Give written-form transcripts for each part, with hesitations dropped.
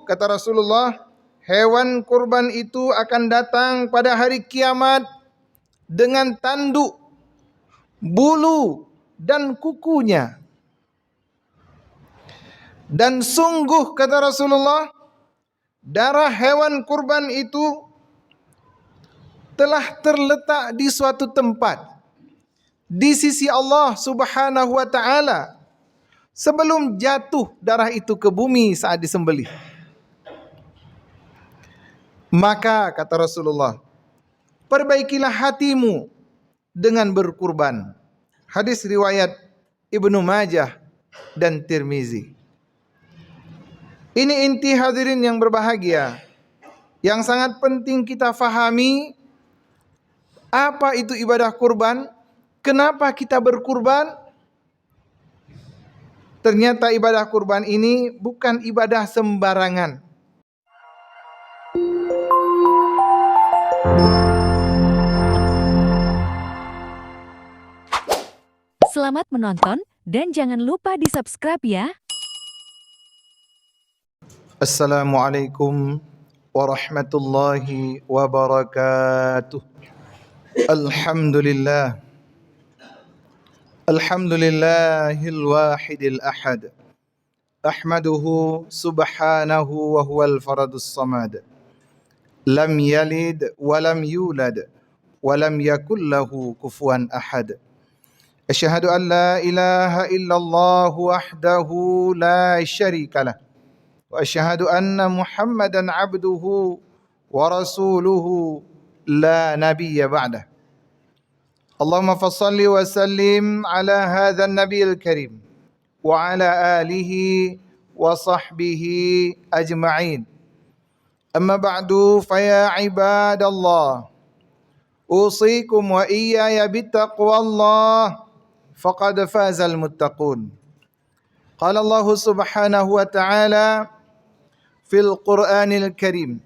kata Rasulullah, hewan kurban itu akan datang pada hari kiamat dengan tanduk, bulu dan kukunya. Dan sungguh, kata Rasulullah, darah hewan kurban itu telah terletak di suatu tempat di sisi Allah Subhanahu wa taala sebelum jatuh darah itu ke bumi saat disembelih. Maka kata Rasulullah, perbaikilah hatimu dengan berkurban. Hadis riwayat Ibnu Majah dan Tirmizi. Ini inti hadirin yang berbahagia, yang sangat penting kita fahami apa itu ibadah kurban, kenapa kita berkurban. Ternyata ibadah kurban ini bukan ibadah sembarangan. Selamat menonton dan jangan lupa di-subscribe ya. Assalamualaikum warahmatullahi wabarakatuh. Alhamdulillah. Alhamdulillahil wahidil ahad. Ahmaduhu subhanahu wa huwal faradus samad. Lam yalid wa lam yulad wa lam yakul lahu kufuwan ahad. Asyhadu an la ilaha illallah wahdahu la syarika lah. Wa asyhadu anna Muhammadan abduhu wa rasuluhu la nabiyya ba'dah. Allahumma fassalli wa sallim ala hadzal nabiyil karim wa ala alihi wa sahbihi ajma'in. Amma ba'du, fa ya ibadallah, usikum wa iyaya bittaqwallah, faqad fazal muttaqun. Qala Allah subhanahu wa ta'ala fil Qur'anil Karim,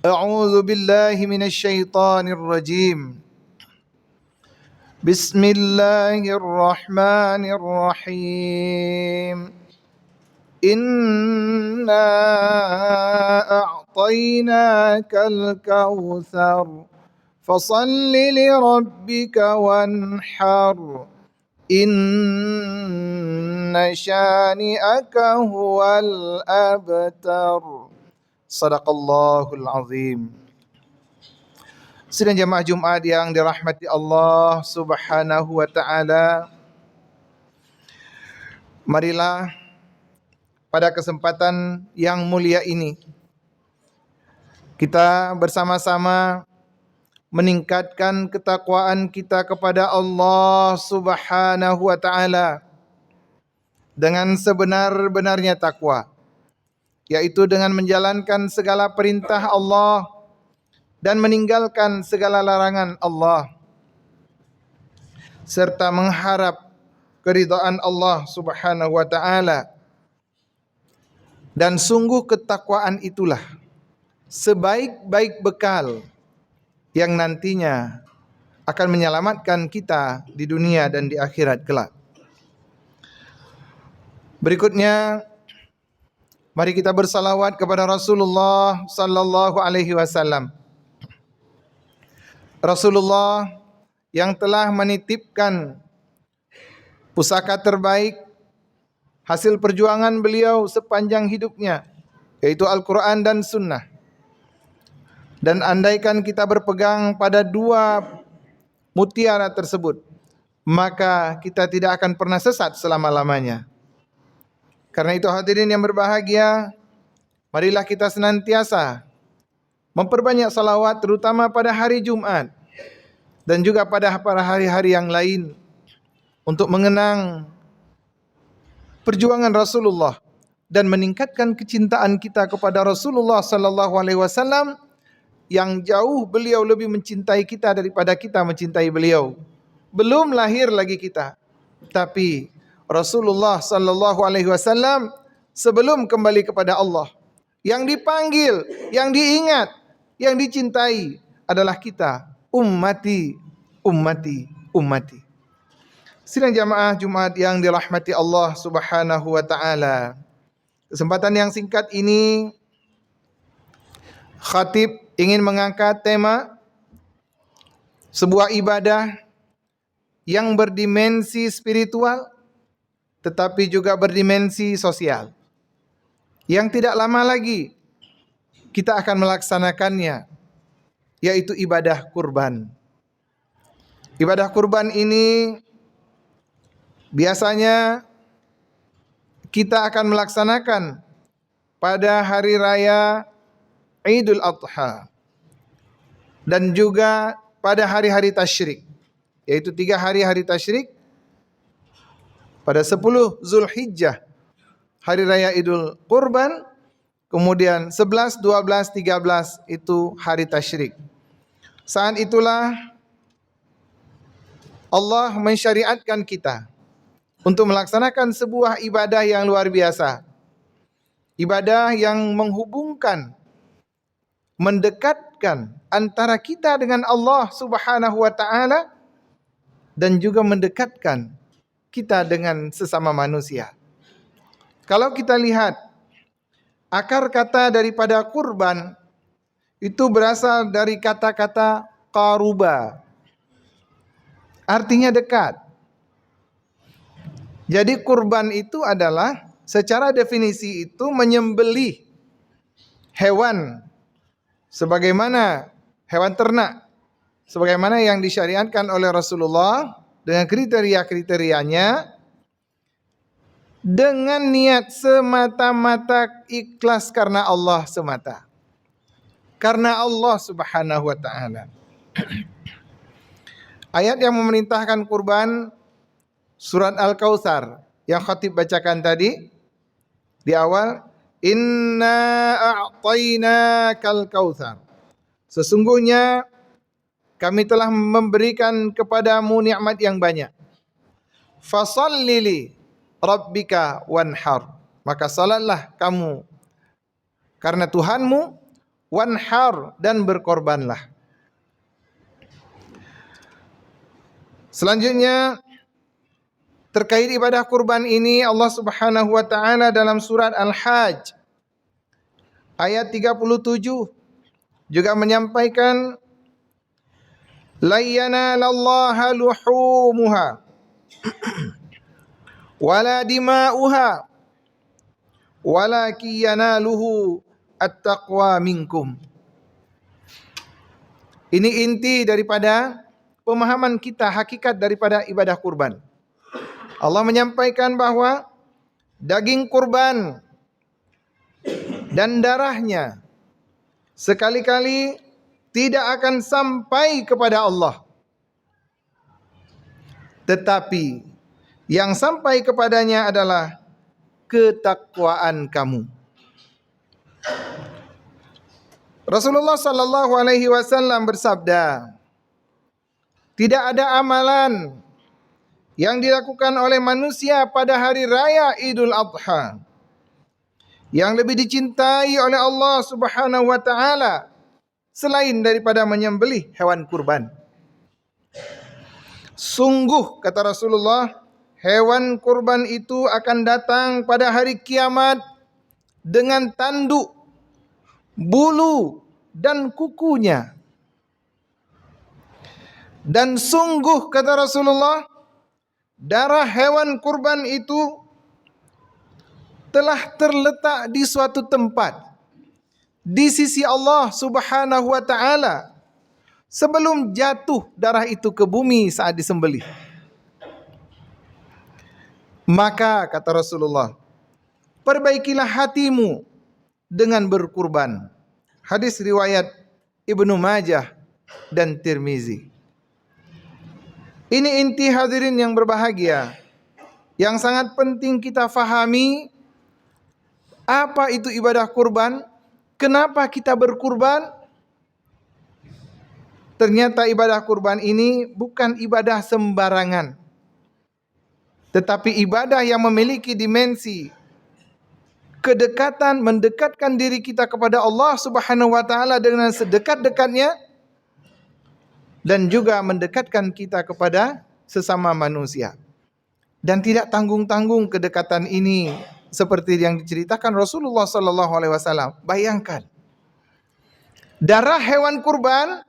a'udzu billahi minasy syaithanir rajim. Bismillahirrahmanirrahim. Inna a'tainakal kautsar fasalli li rabbika wanhar. Inna syani'aka huwal abtar. Sadaqallahul azim. Sidang jamaah Jumat yang dirahmati Allah Subhanahu wa taala, marilah pada kesempatan yang mulia ini kita bersama-sama meningkatkan ketakwaan kita kepada Allah Subhanahu wa taala dengan sebenar-benarnya takwa, yaitu dengan menjalankan segala perintah Allah dan meninggalkan segala larangan Allah, serta mengharap keridhaan Allah Subhanahu wa taala. Dan sungguh ketakwaan itulah sebaik-baik bekal yang nantinya akan menyelamatkan kita di dunia dan di akhirat kelak. Berikutnya, mari kita bersalawat kepada Rasulullah sallallahu alaihi wasallam. Rasulullah yang telah menitipkan pusaka terbaik hasil perjuangan beliau sepanjang hidupnya, yaitu Al-Quran dan Sunnah. Dan andaikan kita berpegang pada dua mutiara tersebut, maka kita tidak akan pernah sesat selama-lamanya. Karena itu hadirin yang berbahagia, marilah kita senantiasa memperbanyak salawat, terutama pada hari Jumat dan juga pada hari-hari yang lain, untuk mengenang perjuangan Rasulullah dan meningkatkan kecintaan kita kepada Rasulullah sallallahu alaihi wasallam, yang jauh beliau lebih mencintai kita daripada kita mencintai beliau. Belum lahir lagi kita, tapi Rasulullah sallallahu alaihi wasallam sebelum kembali kepada Allah, yang dipanggil, yang diingat, yang dicintai adalah kita, ummati, ummati, ummati. Sidang jamaah Jumat yang dirahmati Allah Subhanahu wa taala, Kesempatan yang singkat ini, khatib ingin mengangkat tema sebuah ibadah yang berdimensi spiritual tetapi juga berdimensi sosial. Yang tidak lama lagi kita akan melaksanakannya, yaitu ibadah kurban. Ibadah kurban ini biasanya kita akan melaksanakan pada hari raya Idul Adha dan juga pada hari-hari tasyrik, yaitu 3 hari tasyrik. Pada 10 Zulhijjah hari raya Idul Kurban, kemudian 11, 12, 13 itu hari tasyrik. Saat itulah Allah mensyariatkan kita untuk melaksanakan sebuah ibadah yang luar biasa. Ibadah yang menghubungkan, mendekatkan antara kita dengan Allah Subhanahu wa taala dan juga mendekatkan kita dengan sesama manusia. Kalau kita lihat akar kata daripada kurban itu berasal dari kata-kata qaruba, artinya dekat. Jadi kurban itu adalah secara definisi itu menyembelih hewan sebagaimana hewan ternak, sebagaimana yang disyariatkan oleh Rasulullah dengan kriteria-kriterianya, dengan niat semata-mata ikhlas karena Allah semata, karena Allah Subhanahu wa taala. Ayat yang memerintahkan kurban surat Al-Kautsar yang khatib bacakan tadi di awal, inna a'tainakal kautsar, sesungguhnya kami telah memberikan kepadamu nikmat yang banyak. Fasholli li rabbika wanhar, maka salatlah kamu karena Tuhanmu, wanhar, dan berkorbanlah. Selanjutnya terkait ibadah kurban ini, Allah Subhanahu wa taala dalam surat Al-Hajj ayat 37 juga menyampaikan, la yanalallaha luhumuha wala dima'uha walaki yanaluhu at-taqwa minkum. Ini inti daripada pemahaman kita hakikat daripada ibadah kurban. Allah menyampaikan bahwa daging kurban dan darahnya sekali-kali tidak akan sampai kepada Allah, tetapi yang sampai kepadanya adalah ketakwaan kamu. Rasulullah sallallahu alaihi wasallam bersabda, tidak ada amalan yang dilakukan oleh manusia pada hari raya Idul Adha yang lebih dicintai oleh Allah Subhanahu wa taala selain daripada menyembelih hewan kurban. Sungguh, kata Rasulullah, hewan kurban itu akan datang pada hari kiamat dengan tanduk, bulu, dan kukunya. Dan sungguh, kata Rasulullah, darah hewan kurban itu telah terletak di suatu tempat di sisi Allah Subhanahu wa taala sebelum jatuh darah itu ke bumi saat disembelih. Maka kata Rasulullah, perbaikilah hatimu dengan berkurban. Hadis riwayat Ibnu Majah dan Tirmizi. Ini inti hadirin yang berbahagia, yang sangat penting kita fahami. Apa itu ibadah kurban? Kenapa kita berkurban? Ternyata ibadah kurban ini bukan ibadah sembarangan, tetapi ibadah yang memiliki dimensi kedekatan, mendekatkan diri kita kepada Allah Subhanahu wa taala dengan sedekat-dekatnya, dan juga mendekatkan kita kepada sesama manusia. Dan tidak tanggung-tanggung kedekatan ini seperti yang diceritakan Rasulullah sallallahu alaihi wasallam. Bayangkan, darah hewan kurban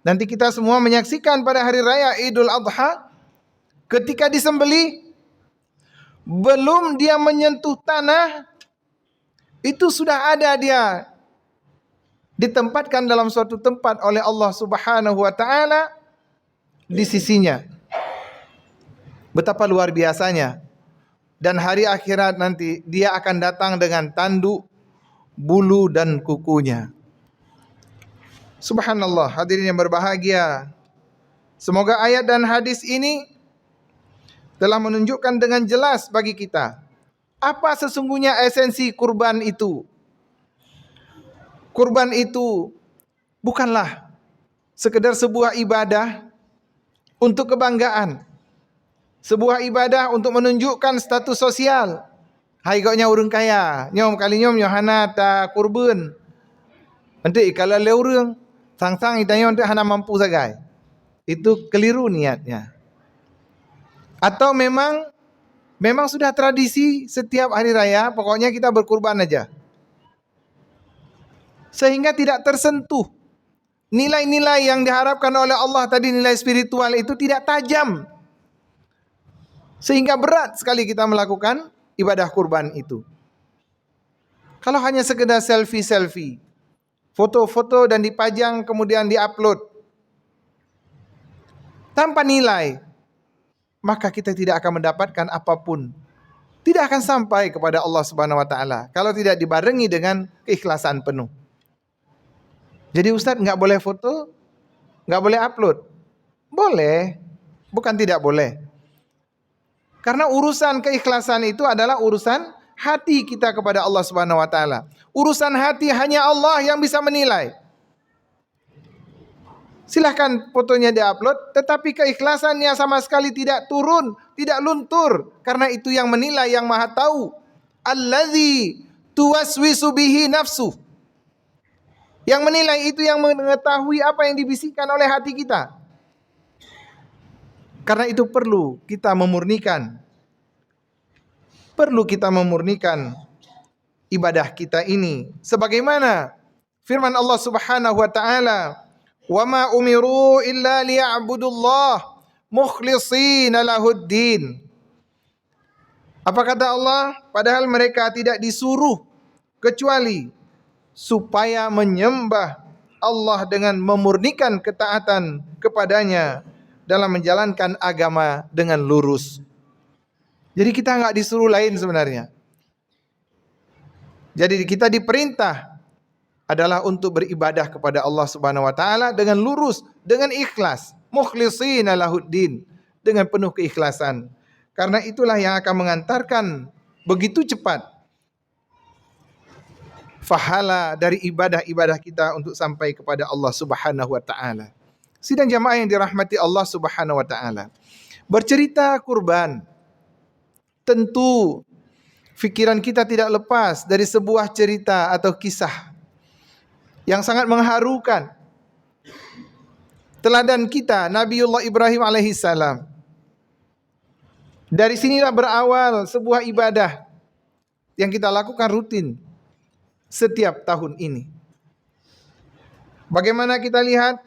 nanti kita semua menyaksikan pada hari raya Idul Adha, ketika disembelih belum dia menyentuh tanah, itu sudah ada dia ditempatkan dalam suatu tempat oleh Allah Subhanahu wa taala di sisinya. Betapa luar biasanya. Dan hari akhirat nanti dia akan datang dengan tanduk, bulu dan kukunya. Subhanallah, hadirin yang berbahagia. Semoga ayat dan hadis ini telah menunjukkan dengan jelas bagi kita apa sesungguhnya esensi kurban itu. Kurban itu bukanlah sekedar sebuah ibadah untuk kebanggaan, sebuah ibadah untuk menunjukkan status sosial. Hai goknya urang kaya, nyom kali nyom Yohana ta kurban. Nanti kalau le urang sang-sang idayon tu hana mampu sagai. Itu keliru niatnya. Atau memang sudah tradisi setiap hari raya, pokoknya kita berkurban aja. Sehingga tidak tersentuh nilai-nilai yang diharapkan oleh Allah tadi, nilai spiritual itu tidak tajam. Sehingga berat sekali kita melakukan ibadah kurban itu. Kalau hanya sekedar selfie-selfie, foto-foto dan dipajang kemudian diupload tanpa nilai, maka kita tidak akan mendapatkan apapun. Tidak akan sampai kepada Allah Subhanahu wa taala kalau tidak dibarengi dengan keikhlasan penuh. Jadi Ustaz enggak boleh foto, enggak boleh upload. Boleh, bukan tidak boleh. Karena urusan keikhlasan itu adalah urusan hati kita kepada Allah Subhanahu wa taala. Urusan hati hanya Allah yang bisa menilai. Silahkan fotonya diupload, tetapi keikhlasannya sama sekali tidak turun, tidak luntur. Karena itu yang menilai, yang maha tahu. Allazi tuwaswisu bihi nafsu. Yang menilai itu yang mengetahui apa yang dibisikkan oleh hati kita. Karena itu perlu kita memurnikan. Perlu kita memurnikan ibadah kita ini. Sebagaimana firman Allah Subhanahu wa taala, "Wama umiru illa liya'budullah mukhlishina lahuddin." Apa kata Allah? Padahal mereka tidak disuruh kecuali supaya menyembah Allah dengan memurnikan ketaatan kepadanya dalam menjalankan agama dengan lurus. Jadi kita enggak disuruh lain sebenarnya. Jadi kita diperintah adalah untuk beribadah kepada Allah Subhanahu wa taala dengan lurus, dengan ikhlas, mukhlishina lahuddin, dengan penuh keikhlasan. Karena itulah yang akan mengantarkan begitu cepat pahala dari ibadah-ibadah kita untuk sampai kepada Allah Subhanahu wa taala. Sidang jamaah yang dirahmati Allah Subhanahu wa taala. Bercerita kurban, tentu fikiran kita tidak lepas dari sebuah cerita atau kisah yang sangat mengharukan. Teladan kita Nabiullah Ibrahim alaihissalam. Dari sinilah berawal sebuah ibadah yang kita lakukan rutin setiap tahun ini. Bagaimana kita lihat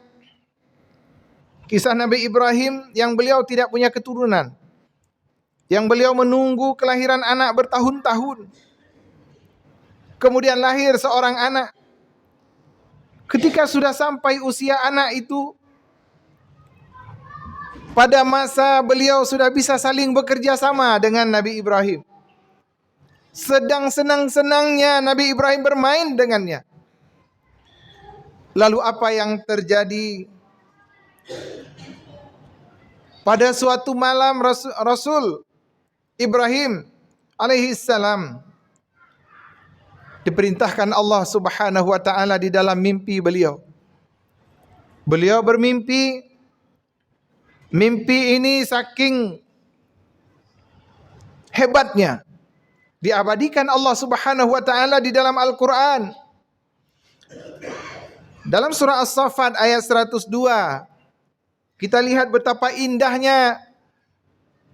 kisah Nabi Ibrahim yang beliau tidak punya keturunan, yang beliau menunggu kelahiran anak bertahun-tahun. Kemudian lahir seorang anak. Ketika sudah sampai usia anak itu, pada masa beliau sudah bisa saling bekerja sama dengan Nabi Ibrahim. Sedang senang-senangnya Nabi Ibrahim bermain dengannya. Lalu apa yang terjadi? Pada suatu malam Rasul Ibrahim alaihissalam diperintahkan Allah Subhanahu wa taala di dalam mimpi beliau. Beliau bermimpi, mimpi ini saking hebatnya diabadikan Allah Subhanahu wa taala di dalam Al-Qur'an. Dalam surah As-Saffat ayat 102, kita lihat betapa indahnya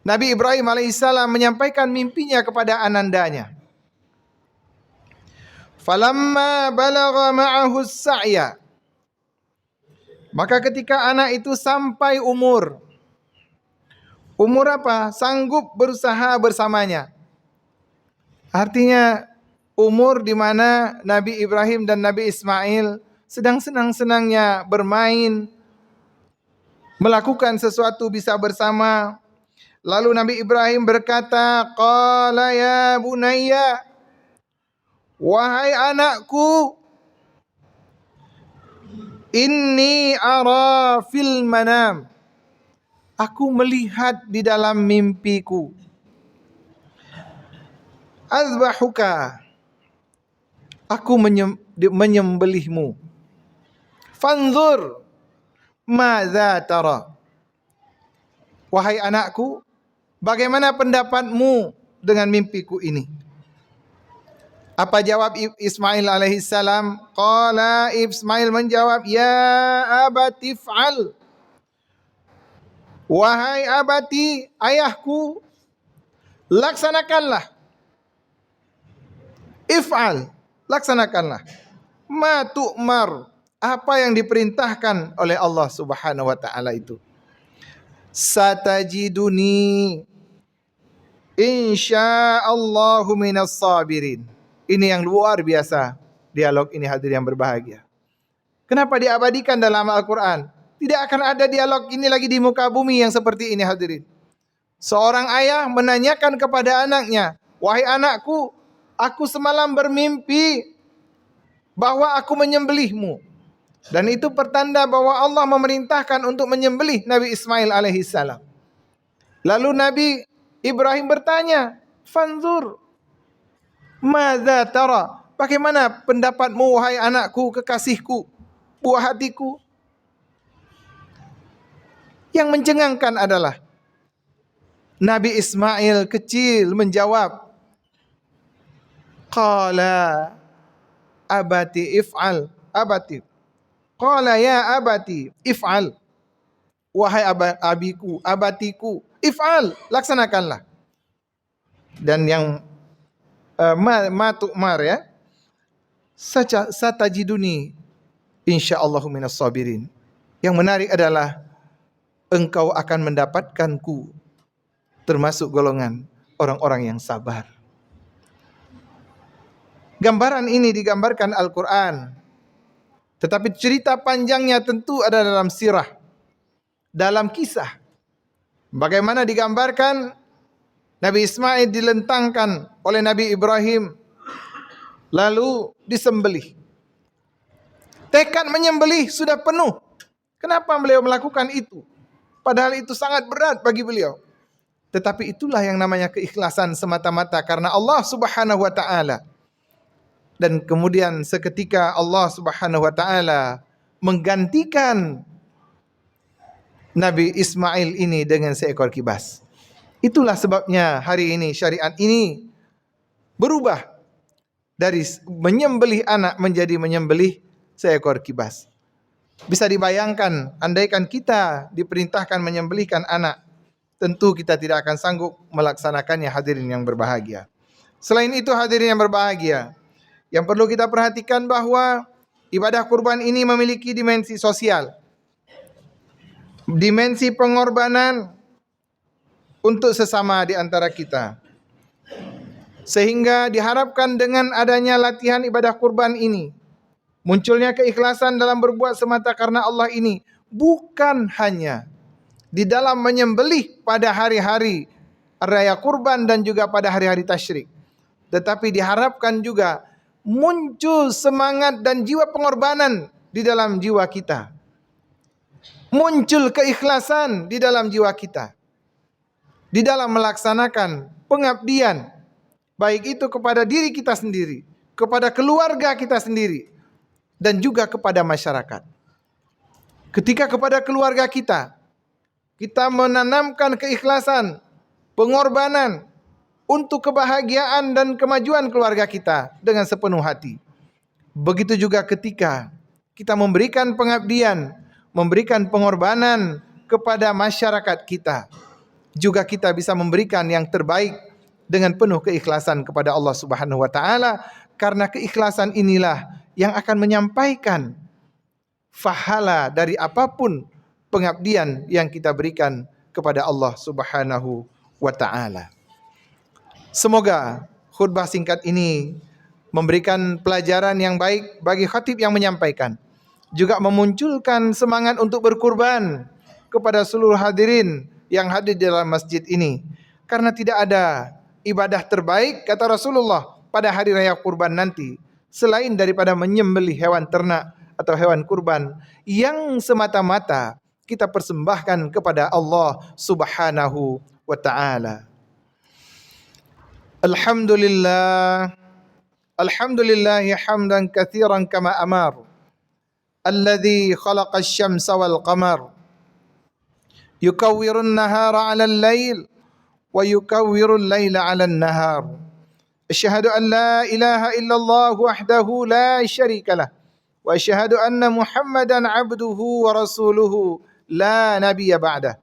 Nabi Ibrahim alaihissalam menyampaikan mimpinya kepada anandanya. Falamma balagha ma'ahu as-sa'ya. Maka ketika anak itu sampai umur apa? Sanggup berusaha bersamanya. Artinya umur di mana Nabi Ibrahim dan Nabi Ismail sedang senang-senangnya bermain, melakukan sesuatu bisa bersama. Lalu Nabi Ibrahim berkata, qala ya bunayya, wahai anakku, inni ara fil manam, aku melihat di dalam mimpiku, azbahuka, aku menyembelihmu, fanzur madza tara, wahai anakku, bagaimana pendapatmu dengan mimpiku ini? Apa jawab Ismail alaihissalam? Qala, Ismail menjawab, ya abati fa'al, wahai abati, ayahku, laksanakanlah, if'al, laksanakanlah, ma tu'mar, apa yang diperintahkan oleh Allah Subhanahu wa taala itu. Satajiduni insyaallahu minas sabirin. Ini yang luar biasa dialog ini, hadirin yang berbahagia. Kenapa diabadikan dalam Al-Quran? Tidak akan ada dialog ini lagi di muka bumi yang seperti ini, hadirin. Seorang ayah menanyakan kepada anaknya, wahai anakku, aku semalam bermimpi bahwa aku menyembelihmu. Dan itu pertanda bahwa Allah memerintahkan untuk menyembelih Nabi Ismail alaihissalam. Lalu Nabi Ibrahim bertanya, fanzur madza tara, bagaimana pendapatmu wahai anakku, kekasihku, buah hatiku? Yang mencengangkan adalah Nabi Ismail kecil menjawab, qala abati if'al, abati, qala ya abati if'al, wahai abiku, abatiku, if'al, laksanakanlah. Dan yang ma tu'mar, ya, satajiduni insyaallahu minas sabirin. Yang menarik adalah engkau akan mendapatkanku termasuk golongan orang-orang yang sabar. Gambaran ini digambarkan Al-Quran, tetapi cerita panjangnya tentu ada dalam sirah, dalam kisah. Bagaimana digambarkan Nabi Ismail dilentangkan oleh Nabi Ibrahim, lalu disembelih. Tekad menyembelih sudah penuh. Kenapa beliau melakukan itu? Padahal itu sangat berat bagi beliau. Tetapi itulah yang namanya keikhlasan semata-mata karena Allah Subhanahu wa taala. Dan kemudian seketika Allah Subhanahu wa taala menggantikan Nabi Ismail ini dengan seekor kibas. Itulah sebabnya hari ini syariat ini berubah dari menyembelih anak menjadi menyembelih seekor kibas. Bisa dibayangkan, andaikan kita diperintahkan menyembelihkan anak, tentu kita tidak akan sanggup melaksanakannya, hadirin yang berbahagia. Selain itu, hadirin yang berbahagia, yang perlu kita perhatikan bahwa ibadah kurban ini memiliki dimensi sosial, dimensi pengorbanan untuk sesama di antara kita. Sehingga diharapkan dengan adanya latihan ibadah kurban ini, munculnya keikhlasan dalam berbuat semata karena Allah ini, bukan hanya di dalam menyembelih pada hari-hari raya kurban dan juga pada hari-hari tasyrik, tetapi diharapkan juga muncul semangat dan jiwa pengorbanan di dalam jiwa kita. Muncul keikhlasan di dalam jiwa kita, di dalam melaksanakan pengabdian, baik itu kepada diri kita sendiri, kepada keluarga kita sendiri, dan juga kepada masyarakat. Ketika kepada keluarga kita menanamkan keikhlasan, pengorbanan untuk kebahagiaan dan kemajuan keluarga kita dengan sepenuh hati. Begitu juga ketika kita memberikan pengabdian, memberikan pengorbanan kepada masyarakat kita, juga kita bisa memberikan yang terbaik dengan penuh keikhlasan kepada Allah Subhanahu wa taala, Karena keikhlasan inilah yang akan menyampaikan pahala dari apapun pengabdian yang kita berikan kepada Allah Subhanahu wa taala. Semoga khutbah singkat ini memberikan pelajaran yang baik bagi khatib yang menyampaikan, juga memunculkan semangat untuk berkurban kepada seluruh hadirin yang hadir di dalam masjid ini. Karena tidak ada ibadah terbaik, kata Rasulullah, pada hari raya kurban nanti selain daripada menyembelih hewan ternak atau hewan kurban yang semata-mata kita persembahkan kepada Allah Subhanahu wa taala. Alhamdulillah, alhamdulillah hamdan katsiran kama amar. Alladzi khalaqa asy-syamsa wal qamar yukawwirun nahara 'alal lail wa yukawwirul laila 'alan nahar. Asyhadu an la ilaha illallah wahdahu la syarika lah wa asyhadu anna Muhammadan 'abduhu wa rasuluhu la nabiyya ba'dah.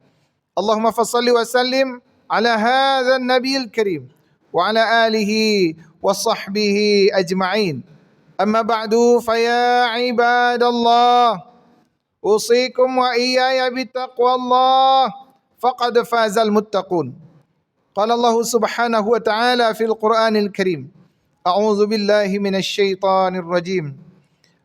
Allahumma fassalli wa sallim ala hadzal nabiyil karim wa ala alihi wa sahbihi ajma'in. Amma ba'du, faya ibadallah, usikum wa iyaya bittaqwallah, faqad fazal muttaqun. Qala Allah subhanahu wa ta'ala fil Qur'anil Karim, a'udzu billahi minasy syaithanir rajim.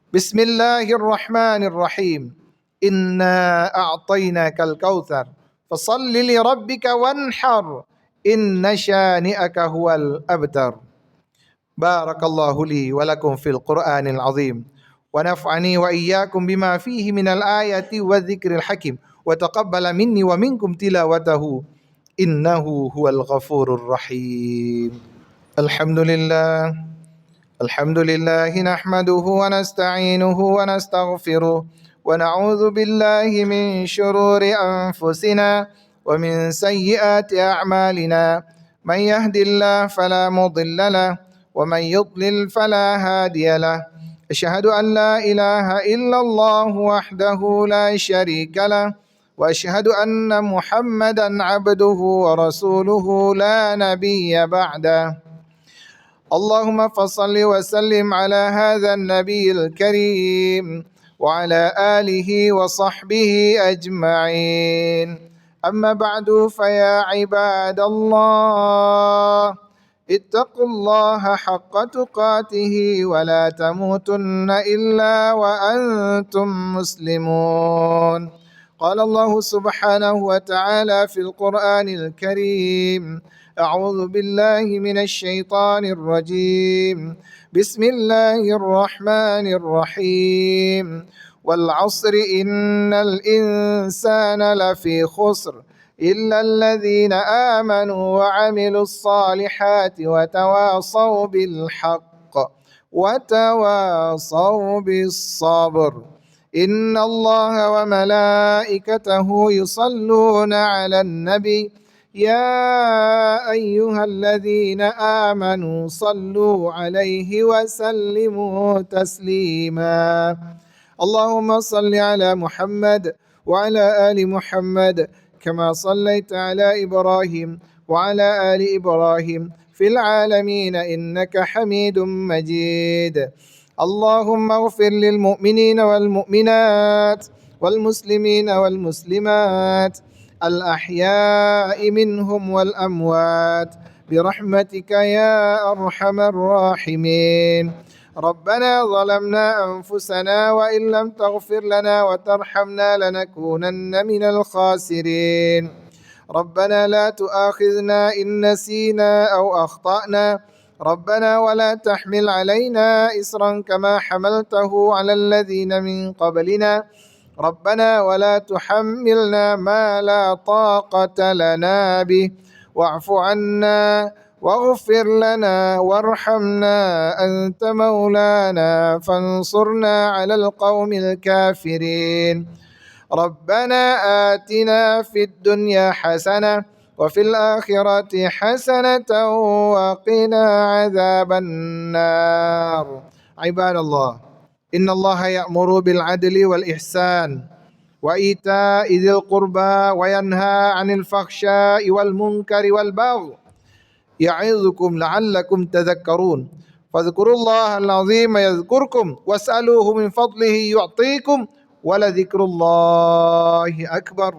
Bismillahirrahmanirrahim. Inna a'tainakal kautsar, fasalli li rabbika wanhar, inna syani'aka huwal abtar. Barakallahu li wa lakum fil Qur'anil azim wa naf'ani wa iyyakum bima fihi minal ayati wa dzikril hakim wa taqabbala minni wa minkum tilawatahu innahu huwal ghafurur rahim. Alhamdulillah, alhamdulillah nahmaduhu wa nasta'inuhu wa nastaghfiruh wa na'udzu billahi min syururi anfusina wa min sayyiati a'malina. Man yahdihillahu fala mudilla lahu ومن يضلل فلا هادي له. أشهد أن لا إله إلا الله وحده لا شريك له وأشهد أن محمدا عبده ورسوله لا نبي بعده. اللهم فصل وسلم على هذا النبي الكريم وعلى آله وصحبه أجمعين. أما بعد، فيا عباد الله، اتقوا الله حق تقاته ولا تموتن إلا وأنتم مسلمون. قال الله سبحانه وتعالى في القرآن الكريم، أعوذ بالله من الشيطان الرجيم، بسم الله الرحمن الرحيم، والعصر إن الإنسان لفي خسر إلا الذين آمنوا وعملوا الصالحات وتواصوا بالحق وتواصوا بالصبر. إن الله وملائكته يصلون على النبي يا أيها الذين آمنوا صلوا عليه وسلموا تسليما. اللهم صل على محمد وعلى آل محمد كما صليت على إبراهيم وعلى آل إبراهيم في العالمين إنك حميد مجيد. اللهم اغفر للمؤمنين والمؤمنات والمسلمين والمسلمات الأحياء منهم والأموات برحمتك يا أرحم الراحمين. ربنا ظلمنا أنفسنا وإن لم تغفر لنا وترحمنا لنكونن من الخاسرين. ربنا لا تؤاخذنا إن نسينا أو أخطأنا. ربنا ولا تحمل علينا إصرا كما حملته على الذين من قبلنا. ربنا ولا تحملنا ما لا طاقة لنا به. واعف عنا واغفر لنا وارحمنا أنت مولانا فانصرنا على القوم الكافرين. ربنا آتنا في الدنيا حسنة وفي الآخرة حسنة وقنا عذاب النار. عباد الله، إن الله يأمر بالعدل والإحسان وإيتاء ذي القربى وينهى عن الفحشاء والمنكر والبغي يعظكم لعلكم تذكرون. Fadhkurullahal azim yadhkurkum was'aluhu min fadlihi yu'tikum wa la dzikrullahi akbar.